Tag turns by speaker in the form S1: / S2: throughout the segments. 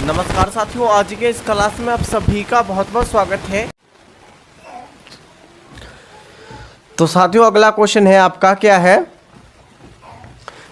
S1: नमस्कार साथियों, आज के इस क्लास में आप सभी का बहुत बहुत स्वागत है। तो साथियों, अगला क्वेश्चन है आपका, क्या है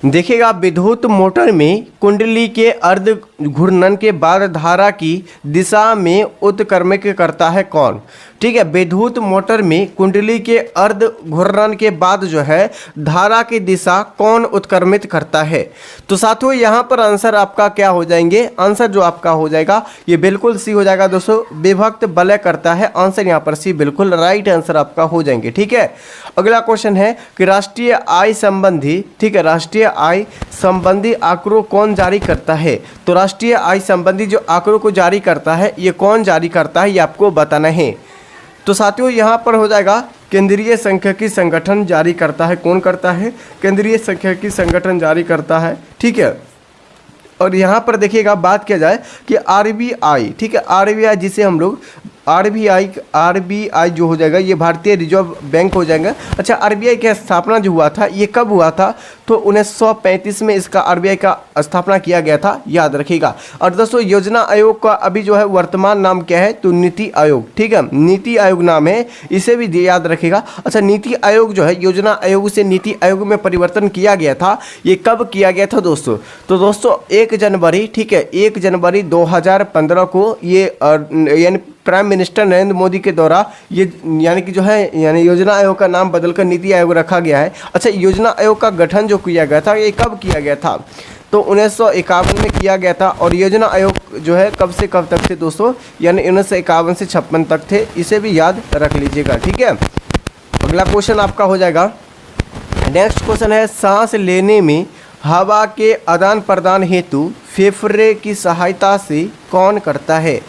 S1: देखिएगा। विद्युत मोटर में कुंडली के अर्ध घूर्णन के बाद धारा की दिशा में उत्क्रमित करता है कौन? ठीक है, विद्युत मोटर में कुंडली के अर्ध घूर्णन के बाद जो है धारा की दिशा कौन उत्क्रमित करता है? तो साथियों, यहाँ पर आंसर आपका क्या हो जाएंगे? आंसर जो आपका हो जाएगा ये बिल्कुल सी हो जाएगा दोस्तों, विभक्त वलय करता है। आंसर यहाँ पर सी बिल्कुल राइट आंसर आपका हो जाएंगे। ठीक है, अगला क्वेश्चन है कि राष्ट्रीय आय संबंधी, ठीक है, राष्ट्रीय आय संबंधी आंकड़ों कौन जारी करता है? तो राष्ट्रीय आय संबंधी जो आंकड़ों को जारी करता है ये कौन जारी करता है, ये आपको बताना है। तो साथियों, यहाँ पर हो जाएगा केंद्रीय सांख्यिकी संगठन जारी करता है। कौन करता है? केंद्रीय सांख्यिकी संगठन जारी करता है। ठीक है, और यहाँ पर देखिएगा बात किया जाए कि आरबीआई, ठीक है, आरबीआई जिसे हम लोग आरबीआई जो हो जाएगा ये भारतीय रिजर्व बैंक हो जाएगा। अच्छा, आरबीआई की स्थापना जो हुआ था ये कब हुआ था? तो 1935 में इसका आरबीआई का स्थापना किया गया था, याद रखिएगा। और दोस्तों, योजना आयोग का अभी जो है वर्तमान नाम क्या है? तो नीति आयोग। ठीक है, नीति आयोग नाम है, इसे भी याद रखिएगा। अच्छा, नीति आयोग जो है योजना आयोग से नीति आयोग में परिवर्तन किया गया था। ये कब किया गया था दोस्तों? तो दोस्तों 1 जनवरी, ठीक है, 1 जनवरी 2015 को ये यानी प्राइम मिनिस्टर नरेंद्र मोदी के द्वारा ये यानी कि जो है यानी योजना आयोग का नाम बदलकर नीति आयोग रखा गया है। अच्छा, योजना आयोग का गठन जो किया गया था ये कब किया गया था? तो 1951 में किया गया था। और योजना आयोग जो है कब से कब तक थे दोस्तों? यानी 1951 से 56 तक थे, इसे भी याद रख लीजिएगा। ठीक है, अगला क्वेश्चन आपका हो जाएगा, नेक्स्ट क्वेश्चन है, सांस लेने में हवा के आदान प्रदान हेतु फेफड़े की सहायता से कौन करता है?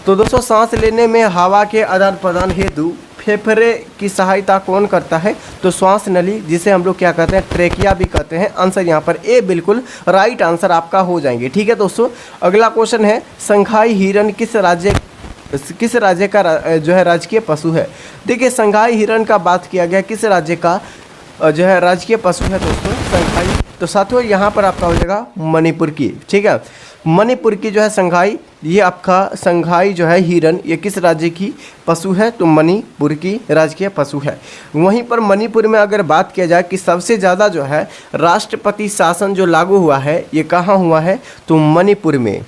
S1: तो दोस्तों, सांस लेने में हवा के आदान प्रदान हेतु फेफड़े की सहायता कौन करता है? तो श्वास नली, जिसे हम लोग क्या कहते हैं? ट्रेकिया भी कहते हैं। आंसर यहाँ पर ए बिल्कुल राइट आंसर आपका हो जाएंगे। ठीक है दोस्तों, अगला क्वेश्चन है, संघाई हिरण किस राज्य का जो है राजकीय पशु है? देखिए, संघाई हिरण का बात किया गया, किस राज्य का जो है राजकीय पशु है दोस्तों? संघाई। तो साथियों, यहाँ पर आपका हो जाएगा मणिपुर की। ठीक है, मणिपुर की जो है संघाई, ये आपका संघाई जो है हिरण, ये किस राज्य की पशु है? तो मणिपुर की राजकीय पशु है। वहीं पर मणिपुर में अगर बात किया जाए कि सबसे ज़्यादा जो है राष्ट्रपति शासन जो लागू हुआ है ये कहाँ हुआ है? तो मणिपुर में।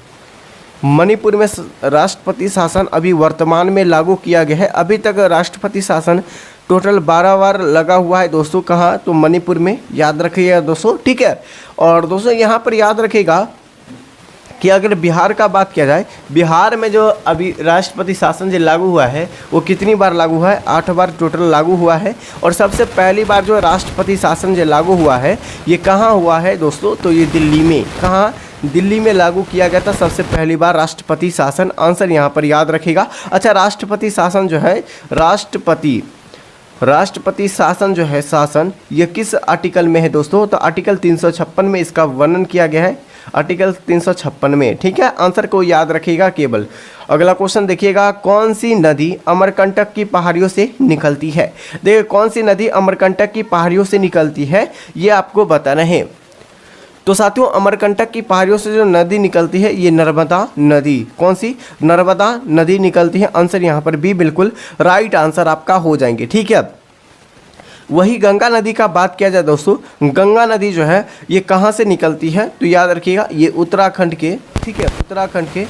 S1: मणिपुर में राष्ट्रपति शासन अभी वर्तमान में लागू किया गया है। अभी तक राष्ट्रपति शासन टोटल 12 बार लगा हुआ है दोस्तों। कहाँ? तो मणिपुर में, याद रखिएगा दोस्तों। ठीक है, और दोस्तों यहाँ पर याद रखिएगा कि अगर बिहार का बात किया जाए, बिहार में जो अभी राष्ट्रपति शासन जो लागू हुआ है वो कितनी बार लागू हुआ है? 8 बार टोटल लागू हुआ है। और सबसे पहली बार जो राष्ट्रपति शासन जो लागू हुआ है ये कहाँ हुआ है दोस्तों? तो ये दिल्ली में। कहाँ? दिल्ली में लागू किया गया था सबसे पहली बार राष्ट्रपति शासन। आंसर यहाँ पर याद रखिएगा। अच्छा, राष्ट्रपति शासन जो है राष्ट्रपति शासन जो है शासन ये किस आर्टिकल में है दोस्तों? तो आर्टिकल 356 में इसका वर्णन किया गया है, आर्टिकल 356 में। ठीक है, आंसर को याद रखिएगा केवल। अगला क्वेश्चन देखिएगा, कौन सी नदी अमरकंटक की पहाड़ियों से निकलती है? देखिए, कौन सी नदी अमरकंटक की पहाड़ियों से निकलती है ये आपको बताना है। तो साथियों, अमरकंटक की पहाड़ियों से जो नदी निकलती है ये नर्मदा नदी। कौन सी? नर्मदा नदी निकलती है। आंसर यहाँ पर भी बिल्कुल राइट आंसर आपका हो जाएंगे। ठीक है, वही गंगा नदी का बात किया जाए दोस्तों, गंगा नदी जो है ये कहाँ से निकलती है? तो याद रखिएगा ये उत्तराखंड के, ठीक है, उत्तराखंड के,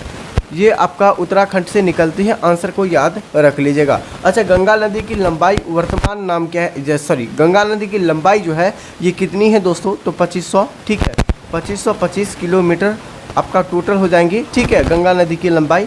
S1: ये आपका उत्तराखंड से निकलती है। आंसर को याद रख लीजिएगा। अच्छा, गंगा नदी की लंबाई वर्तमान नाम क्या है? गंगा नदी की लंबाई जो है ये कितनी है दोस्तों? तो 2500, ठीक है, 2525 किलोमीटर आपका टोटल हो जाएंगी। ठीक है, गंगा नदी की लंबाई।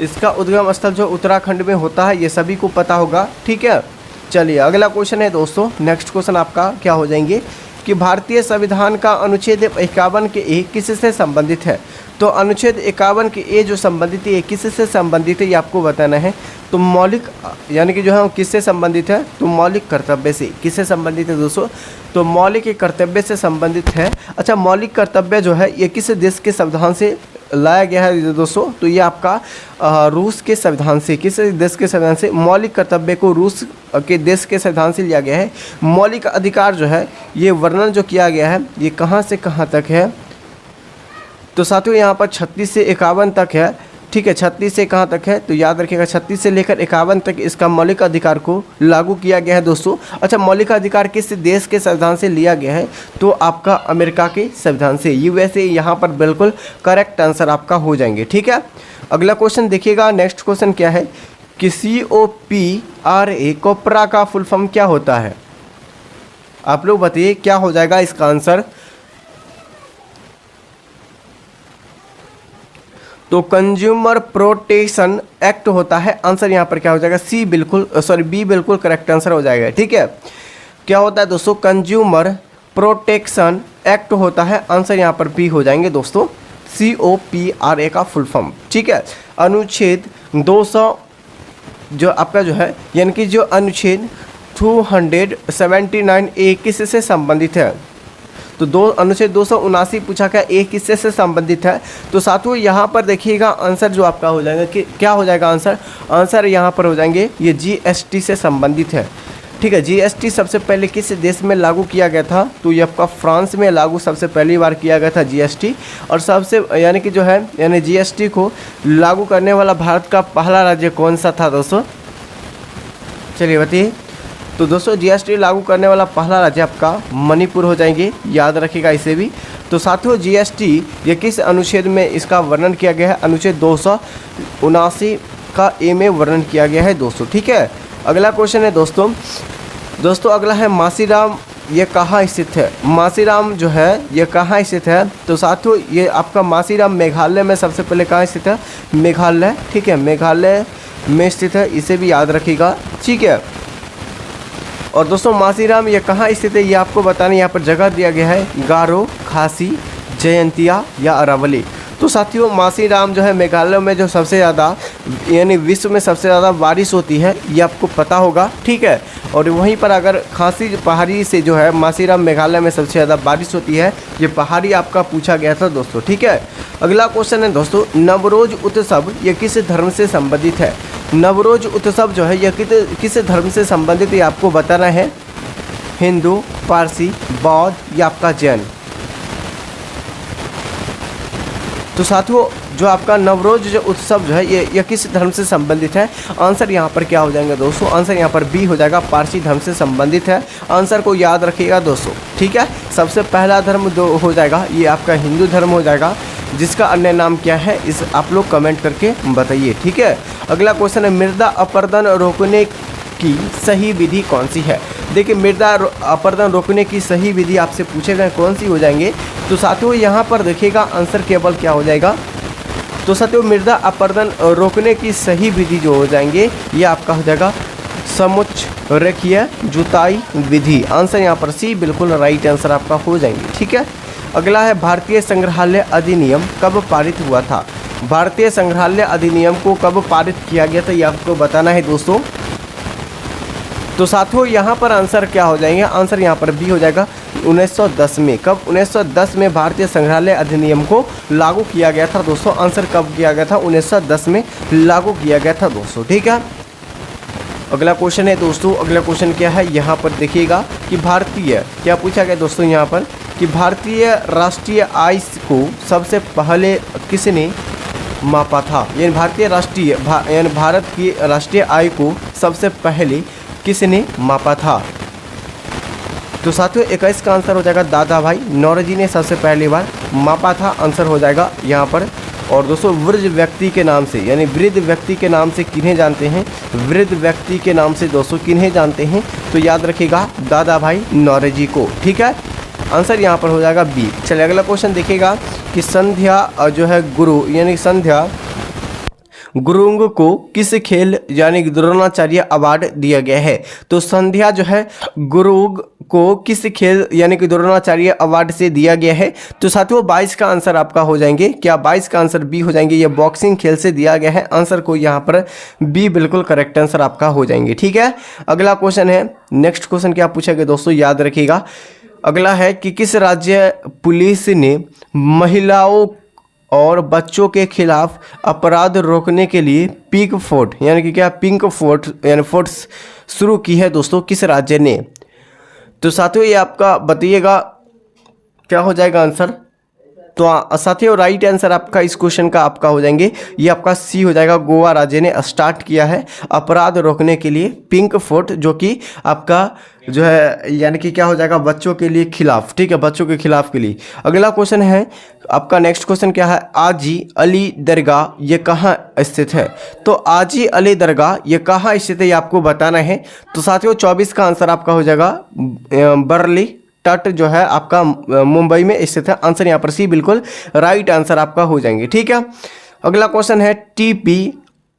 S1: इसका उद्गम स्थल जो उत्तराखंड में होता है ये सभी को पता होगा। ठीक है, चलिए अगला क्वेश्चन है दोस्तों, नेक्स्ट क्वेश्चन आपका क्या हो जाएंगे कि भारतीय संविधान का अनुच्छेद 51 के ए किससे संबंधित है? तो अनुच्छेद 51 के ए जो संबंधित है ये किससे संबंधित है ये आपको बताना है। तो मौलिक यानी कि जो है किससे संबंधित है? तो मौलिक कर्तव्य से। किससे संबंधित है दोस्तों? तो मौलिक कर्तव्य से संबंधित है। अच्छा, मौलिक कर्तव्य जो है ये किस देश के संविधान से लाया गया है दोस्तों? तो ये आपका रूस के संविधान से। किस देश के संविधान से? मौलिक कर्तव्य को रूस के देश के संविधान से लिया गया है। मौलिक अधिकार जो है ये वर्णन जो किया गया है ये कहाँ से कहाँ तक है? तो साथियों यहाँ पर 36 से 51 तक है, ठीक है। 36 से कहाँ तक है, तो याद रखिएगा 36 से लेकर 51 तक इसका मौलिक अधिकार को लागू किया गया है दोस्तों। अच्छा, मौलिक अधिकार किस देश के संविधान से लिया गया है, तो आपका अमेरिका के संविधान से, यूएसए यहाँ पर बिल्कुल करेक्ट आंसर आपका हो जाएंगे, ठीक है। अगला क्वेश्चन देखिएगा, नेक्स्ट क्वेश्चन क्या है कि COPRA कोपरा का फुल फॉर्म क्या होता है, आप लोग बताइए क्या हो जाएगा इसका आंसर। तो कंज्यूमर प्रोटेक्शन एक्ट होता है, आंसर यहाँ पर क्या हो जाएगा बी बिल्कुल करेक्ट आंसर हो जाएगा, ठीक है। क्या होता है दोस्तों, कंज्यूमर प्रोटेक्शन एक्ट होता है, आंसर यहाँ पर बी हो जाएंगे दोस्तों, COPRA का फुल फॉर्म, ठीक है। अनुच्छेद 200 जो आपका जो है, यानी कि जो अनुच्छेद 279A किससे संबंधित है, तो अनुच्छेद 279 पूछा गया, एक किससे से संबंधित है। तो साथियों यहाँ पर देखिएगा आंसर जो आपका हो जाएगा कि क्या हो जाएगा आंसर यहाँ पर हो जाएंगे ये GST से संबंधित है, ठीक है। GST सबसे पहले किस देश में लागू किया गया था, तो ये आपका फ्रांस में लागू सबसे पहली बार किया गया था GST। और सबसे यानी कि जो है यानी GST को लागू करने वाला भारत का पहला राज्य कौन सा था दोस्तों, चलिए बताइए। तो दोस्तों GST लागू करने वाला पहला राज्य आपका मणिपुर हो जाएंगे, याद रखिएगा इसे भी। तो साथियों GST ये किस अनुच्छेद में इसका वर्णन किया गया है, अनुच्छेद 279 का ए में वर्णन किया गया है दोस्तों, ठीक है। अगला क्वेश्चन है दोस्तों अगला है मासीराम ये कहाँ स्थित है, मासीराम जो है ये कहाँ स्थित है। तो साथियों ये आपका मासीराम मेघालय में सबसे पहले कहाँ स्थित है, मेघालय, ठीक है, मेघालय में स्थित है, इसे भी याद रखिएगा, ठीक है। और दोस्तों मासीराम ये कहाँ स्थित है ये आपको बताने यहाँ पर जगह दिया गया है, गारो, खासी, जयंतिया या अरावली। तो साथियों मासीराम जो है मेघालय में जो सबसे ज़्यादा यानी विश्व में सबसे ज़्यादा बारिश होती है ये आपको पता होगा, ठीक है। और वहीं पर अगर खासी पहाड़ी से जो है मासीराम मेघालय में सबसे ज़्यादा बारिश होती है, ये पहाड़ी आपका पूछा गया था दोस्तों, ठीक है। अगला क्वेश्चन है दोस्तों नवरोज उत्सव ये किस धर्म से संबंधित है, नवरोज उत्सव जो है यह किस धर्म से संबंधित ये आपको बताना है, हिंदू, पारसी, बौद्ध या आपका जैन। तो साथियों जो आपका नवरोज जो उत्सव जो है ये किस धर्म से संबंधित है, आंसर यहाँ पर क्या हो जाएंगे दोस्तों, आंसर यहाँ पर बी हो जाएगा, पारसी धर्म से संबंधित है। आंसर को याद रखिएगा दोस्तों, ठीक है। सबसे पहला धर्म जो हो जाएगा ये आपका हिंदू धर्म हो जाएगा, जिसका अन्य नाम क्या है इस आप लोग कमेंट करके बताइए, ठीक है। अगला क्वेश्चन है मृदा अपरदन रोकने की सही विधि कौन सी है। देखिए मृदा अपरदन रोकने की सही विधि आपसे पूछे गए कौन सी हो जाएंगे। तो साथियों यहाँ पर देखिएगा आंसर केवल क्या हो जाएगा, तो साथियों मृदा अपरदन रोकने की सही विधि जो हो जाएंगे ये आपका हो जाएगा समुच्च रेखीय जुताई विधि। आंसर यहाँ पर सी बिल्कुल राइट आंसर आपका हो जाएंगे, ठीक है। अगला है भारतीय संग्रहालय अधिनियम कब पारित हुआ था, भारतीय संग्रहालय अधिनियम को कब पारित किया गया था ये आपको बताना है दोस्तों। तो साथियों यहाँ पर आंसर क्या हो जाएंगे, आंसर यहाँ पर बी हो जाएगा 1910 में। कब 1910 में भारतीय संग्रहालय अधिनियम को लागू किया गया था दोस्तों, आंसर कब किया गया था 1910 में लागू किया गया था दोस्तों, ठीक है। अगला क्वेश्चन है दोस्तों, अगला क्वेश्चन क्या है यहाँ पर देखिएगा कि भारतीय क्या पूछा गया दोस्तों यहाँ पर कि भारतीय राष्ट्रीय आय को सबसे पहले किसने मापा था, यानी भारत की राष्ट्रीय आय को सबसे पहले किसने मापा था। तो साथियों 21 का आंसर हो जाएगा दादा भाई नौरोजी ने सबसे पहली बार मापा था, आंसर हो जाएगा यहाँ पर। और दोस्तों वृद्ध व्यक्ति के नाम से यानी वृद्ध व्यक्ति के नाम से किन्हें जानते हैं, वृद्ध व्यक्ति के नाम से दोस्तों किन्हें जानते हैं, तो याद रखिएगा दादा भाई नौरोजी को, ठीक है। आंसर यहाँ पर हो जाएगा बी। चलिए अगला क्वेश्चन देखिएगा कि संध्या जो है गुरु यानी संध्या गुरुंग को किस खेल यानी द्रोणाचार्य अवार्ड दिया गया है। तो संध्या जो है गुरुंग को किस खेल यानी कि द्रोणाचार्य अवार्ड से दिया गया है। तो साथियों 22 का आंसर आपका हो जाएंगे, क्या 22 का आंसर बी हो जाएंगे, ये बॉक्सिंग खेल से दिया गया है, आंसर को यहाँ पर बी बिल्कुल करेक्ट आंसर आपका हो जाएंगे, ठीक है। अगला क्वेश्चन है, नेक्स्ट क्वेश्चन क्या पूछा गया दोस्तों याद रखिएगा। अगला है कि किस राज्य पुलिस ने महिलाओं और बच्चों के खिलाफ अपराध रोकने के लिए पिंक फोर्ट यानी कि क्या पिंक फोर्ट यानी फोर्ट्स शुरू की है दोस्तों, किस राज्य ने। तो साथियों ये आपका बताइएगा क्या हो जाएगा आंसर। तो साथियों राइट आंसर आपका इस क्वेश्चन का आपका हो जाएंगे, ये आपका सी हो जाएगा। गोवा राज्य ने स्टार्ट किया है अपराध रोकने के लिए पिंक फोर्ट, जो कि आपका जो है यानी कि क्या हो जाएगा, बच्चों के लिए खिलाफ, ठीक है, बच्चों के खिलाफ के लिए। अगला क्वेश्चन है आपका, नेक्स्ट क्वेश्चन क्या है, आजी अली दरगाह ये कहाँ स्थित है। तो आजी अली दरगाह ये कहाँ स्थित है ये आपको बताना है। तो साथियों 24 का आंसर आपका हो जाएगा बरली तट जो है आपका मुंबई में स्थित है। आंसर यहाँ पर सी बिल्कुल राइट आंसर आपका हो जाएंगे, ठीक है। अगला क्वेश्चन है, टीपी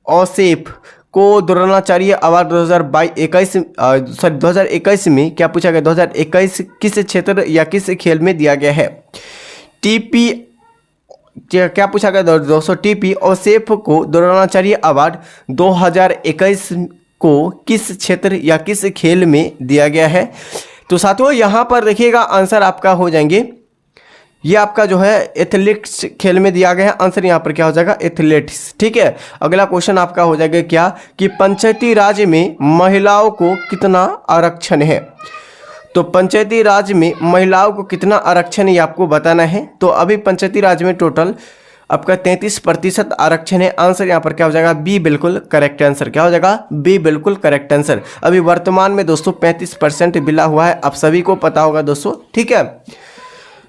S1: औसेफ को द्रोणाचार्य अवार्ड 2021 में क्या पूछा गया, 2021 किस क्षेत्र या किस खेल में दिया गया है। टीपी क्या पूछा गया दोस्तों, टीपी औसेफ को द्रोणाचार्य अवार्ड 2021 को किस क्षेत्र या किस खेल में दिया गया है। तो साथियों यहाँ पर देखिएगा आंसर आपका हो जाएंगे, ये आपका जो है एथलेटिक्स खेल में दिया गया है। आंसर यहाँ पर क्या हो जाएगा, एथलेटिक्स, ठीक है। अगला क्वेश्चन आपका हो जाएगा क्या कि पंचायती राज में महिलाओं को कितना आरक्षण है। तो पंचायती राज में महिलाओं को कितना आरक्षण है ये आपको बताना है। तो अभी पंचायती राज में टोटल आपका 33% आरक्षण है। आंसर यहाँ पर क्या हो जाएगा, बी बिल्कुल करेक्ट आंसर, क्या हो जाएगा, बी बिल्कुल करेक्ट आंसर। अभी वर्तमान में दोस्तों 35% मिला हुआ है, आप सभी को पता होगा दोस्तों, ठीक है।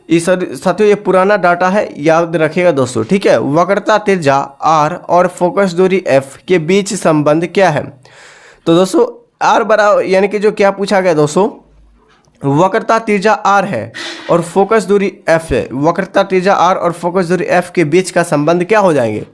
S1: इस साथियों ये पुराना डाटा है, याद रखिएगा दोस्तों, ठीक है। वक्रता त्रिज्या आर और फोकस दूरी एफ के बीच संबंध क्या है। तो दोस्तों आर बराबर यानी कि जो क्या पूछा गया दोस्तों, वक्रता त्रिज्या आर है और फोकस दूरी एफ है। वक्रता त्रिज्या आर और फोकस दूरी एफ के बीच का संबंध क्या हो जाएंगे।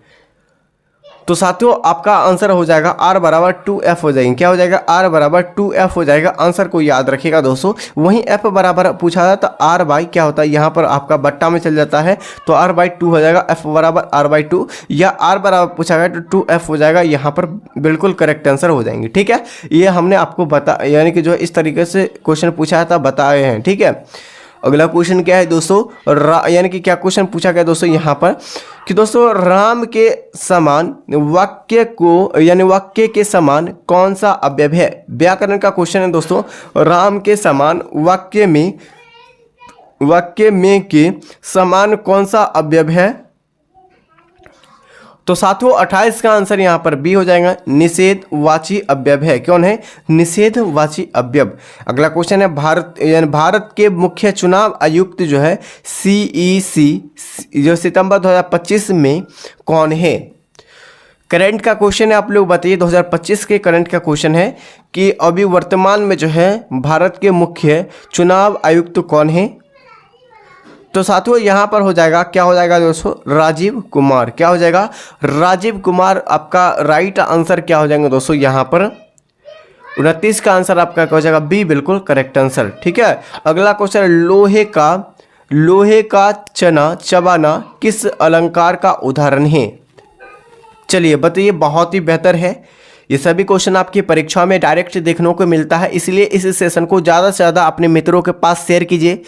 S1: तो साथियों आपका आंसर हो जाएगा आर बराबर 2f हो जाएंगे, क्या हो जाएगा, आर बराबर 2f हो जाएगा। आंसर को याद रखिएगा दोस्तों। वहीं f बराबर पूछा जाता तो r बाई क्या होता है, यहाँ पर आपका बट्टा में चल जाता है तो r बाई 2 हो जाएगा, f बराबर r बाई 2, या r बराबर पूछा गया तो 2f हो जाएगा। यहाँ पर बिल्कुल करेक्ट आंसर हो जाएंगे, ठीक है। ये हमने आपको बता यानी कि जो इस तरीके से क्वेश्चन पूछा था बताए हैं, ठीक है। अगला क्वेश्चन क्या है दोस्तों, यानी कि क्या क्वेश्चन पूछा गया दोस्तों यहाँ पर कि दोस्तों राम के समान वाक्य को यानी वाक्य के समान कौन सा अवयव है। व्याकरण का क्वेश्चन है दोस्तों, राम के समान वाक्य में के समान कौन सा अवयव है। तो साथियों 28 का आंसर यहाँ पर बी हो जाएगा, निषेधवाची अवयव है। कौन है, निषेधवाची अवयव। अगला क्वेश्चन है, भारत के मुख्य चुनाव आयुक्त जो है CEC जो सितंबर 2025 में कौन है। करंट का क्वेश्चन है, आप लोग बताइए 2025 के करंट का क्वेश्चन है कि अभी वर्तमान में जो है भारत के मुख्य चुनाव आयुक्त कौन है। तो साथियों यहाँ पर हो जाएगा, क्या हो जाएगा दोस्तों, राजीव कुमार। क्या हो जाएगा, राजीव कुमार। आपका राइट आंसर क्या हो जाएगा दोस्तों, यहाँ पर 29 का आंसर आपका क्या हो जाएगा, बी बिल्कुल करेक्ट आंसर, ठीक है। अगला क्वेश्चन, लोहे का चना चबाना किस अलंकार का उदाहरण है। चलिए बताइए, बहुत ही बेहतर है। ये सभी क्वेश्चन आपकी परीक्षा में डायरेक्ट देखने को मिलता है, इसलिए इस सेशन को ज़्यादा से ज़्यादा अपने मित्रों के पास शेयर कीजिए।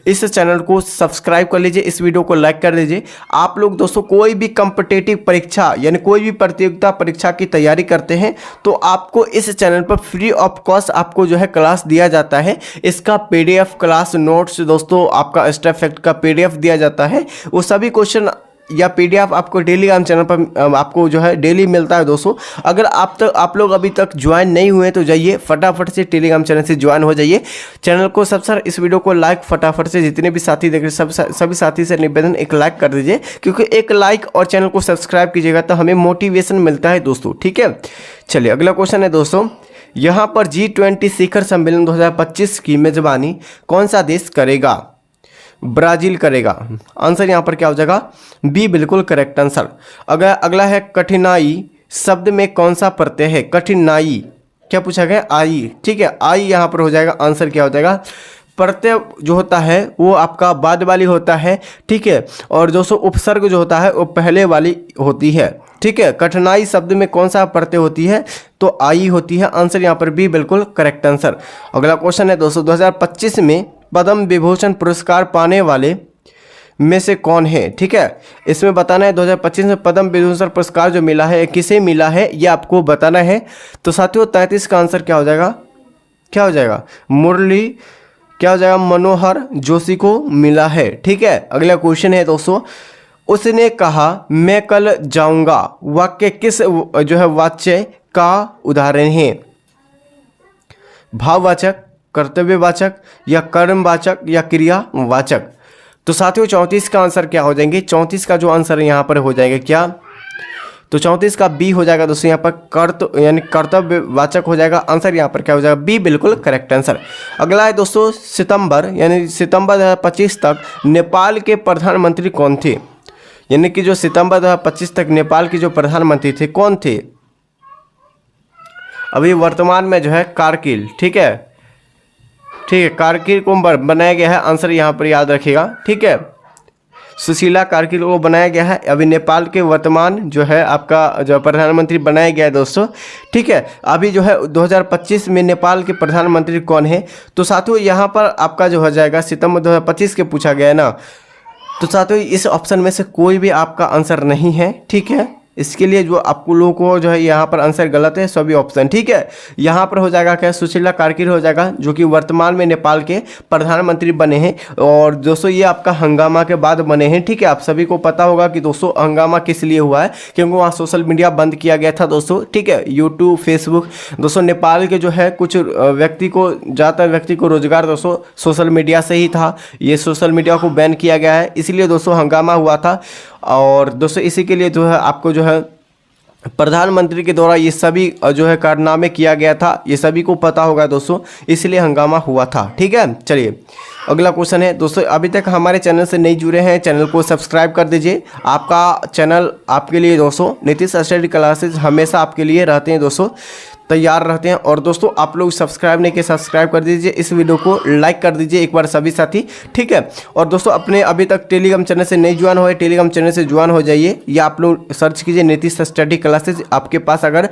S1: इस चैनल को सब्सक्राइब कर लीजिए, इस वीडियो को लाइक कर दीजिए। आप लोग दोस्तों कोई भी कॉम्पिटिटिव परीक्षा यानी कोई भी प्रतियोगिता परीक्षा की तैयारी करते हैं तो आपको इस चैनल पर फ्री ऑफ कॉस्ट आपको जो है क्लास दिया जाता है। इसका PDF क्लास नोट्स दोस्तों, आपका स्टेप फैक्ट का PDF दिया जाता है। वो सभी क्वेश्चन या PDF आपको टेलीग्राम चैनल पर आपको जो है डेली मिलता है दोस्तों। अगर आप लोग अभी तक ज्वाइन नहीं हुए तो जाइए फटाफट से टेलीग्राम चैनल से ज्वाइन हो जाइए। चैनल को सबसे इस वीडियो को लाइक फटाफट से, जितने भी साथी देख रहे सभी साथी से निवेदन एक लाइक कर दीजिए, क्योंकि एक लाइक और चैनल को सब्सक्राइब कीजिएगा तो हमें मोटिवेशन मिलता है दोस्तों, ठीक है। चलिए अगला क्वेश्चन है दोस्तों, यहाँ पर G20 शिखर सम्मेलन 2025 की मेजबानी कौन सा देश करेगा। ब्राज़ील करेगा। आंसर यहाँ पर क्या हो जाएगा, बी बिल्कुल करेक्ट आंसर। अगला है, कठिनाई शब्द में कौन सा प्रत्यय है। कठिनाई क्या पूछा गया, आई, ठीक है। आई यहाँ पर हो जाएगा। आंसर क्या हो जाएगा, प्रत्यय जो होता है वो आपका बाद वाली होता है, ठीक है। और दोस्तों उपसर्ग जो होता है वो पहले वाली होती है, ठीक है। कठिनाई शब्द में कौन सा प्रत्यय होती है, तो आई होती है। आंसर यहाँ पर बी बिल्कुल करेक्ट आंसर। अगला क्वेश्चन है दोस्तों, 2025 में पद्म विभूषण पुरस्कार पाने वाले में से कौन है, ठीक है। इसमें बताना है 2025 में पद्म विभूषण पुरस्कार जो मिला है किसे मिला है ये आपको बताना है। तो साथियों 33 का आंसर क्या हो जाएगा, क्या हो जाएगा, मुरली क्या हो जाएगा, मनोहर जोशी को मिला है। ठीक है, अगला क्वेश्चन है दोस्तों, उसने कहा मैं कल जाऊंगा, वाक्य किस जो है वाच्य का उदाहरण है? भाववाचक, कर्तव्यवाचक या कर्मवाचक या क्रियावाचक? तो साथियों 34 का आंसर क्या हो जाएंगे, 34 का जो आंसर यहाँ पर हो जाएगा क्या, तो 34 का बी हो जाएगा दोस्तों, यहाँ पर यानी कर्तव्यवाचक हो जाएगा। आंसर यहाँ पर क्या हो जाएगा, बी बिल्कुल करेक्ट आंसर। अगला है दोस्तों, सितंबर यानी सितंबर 2025 तक नेपाल के प्रधानमंत्री कौन थे? यानी कि जो सितंबर 2025 तक नेपाल के जो प्रधानमंत्री थे कौन थे? अभी वर्तमान में जो है कारगिल। ठीक है, ठीक है, कारगिल को बनाया गया है, आंसर यहाँ पर याद रखिएगा। ठीक है, सुशीला कारगिल को बनाया गया है। अभी नेपाल के वर्तमान जो है आपका जो प्रधानमंत्री बनाया गया है दोस्तों। ठीक है, अभी जो है 2025 में नेपाल के प्रधानमंत्री कौन है? तो साथियों यहाँ पर आपका जो हो जाएगा सितंबर 2025 के पूछा गया है ना, तो साथियों इस ऑप्शन में से कोई भी आपका आंसर नहीं है। ठीक है, इसके लिए जो आपको लोगों को जो है यहाँ पर आंसर गलत है सभी ऑप्शन। ठीक है, यहाँ पर हो जाएगा क्या, सुशीला कारगिल हो जाएगा, जो कि वर्तमान में नेपाल के प्रधानमंत्री बने हैं। और दोस्तों ये आपका हंगामा के बाद बने हैं। ठीक है, आप सभी को पता होगा कि दोस्तों हंगामा किस लिए हुआ है, क्योंकि वहाँ सोशल मीडिया बंद किया गया था दोस्तों। ठीक है, यूट्यूब, फेसबुक दोस्तों, नेपाल के जो है कुछ व्यक्ति को, ज़्यादातर व्यक्ति को रोजगार दोस्तों सोशल मीडिया से ही था। ये सोशल मीडिया को बैन किया गया है, इसलिए दोस्तों हंगामा हुआ था। और दोस्तों इसी के लिए जो है आपको जो है प्रधानमंत्री के द्वारा ये सभी जो है कारनामे किया गया था, ये सभी को पता होगा दोस्तों, इसलिए हंगामा हुआ था। ठीक है, चलिए अगला क्वेश्चन है दोस्तों, अभी तक हमारे चैनल से नहीं जुड़े हैं, चैनल को सब्सक्राइब कर दीजिए। आपका चैनल आपके लिए दोस्तों नीतीश स्टडी क्लासेज हमेशा आपके लिए रहते हैं दोस्तों, तैयार रहते हैं। और दोस्तों आप लोग सब्सक्राइब नहीं किए, सब्सक्राइब कर दीजिए, इस वीडियो को लाइक कर दीजिए एक बार सभी साथी। ठीक है, और दोस्तों अपने अभी तक टेलीग्राम चैनल से नहीं ज्वाइन हुए, टेलीग्राम चैनल से ज्वाइन हो जाइए, या आप लोग सर्च कीजिए नीतीश स्टडी क्लासेज, आपके पास अगर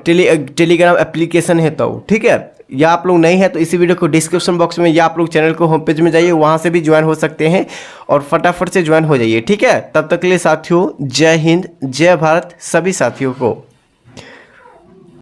S1: टेलीग्राम एप्लीकेशन है तो। ठीक है, या आप लोग नहीं है तो इसी वीडियो को डिस्क्रिप्शन बॉक्स में, या आप लोग चैनल को होम पेज में जाइए, वहाँ से भी ज्वाइन हो सकते हैं और फटाफट से ज्वाइन हो जाइए। ठीक है, तब तक के लिए साथियों जय हिंद, जय भारत सभी साथियों को।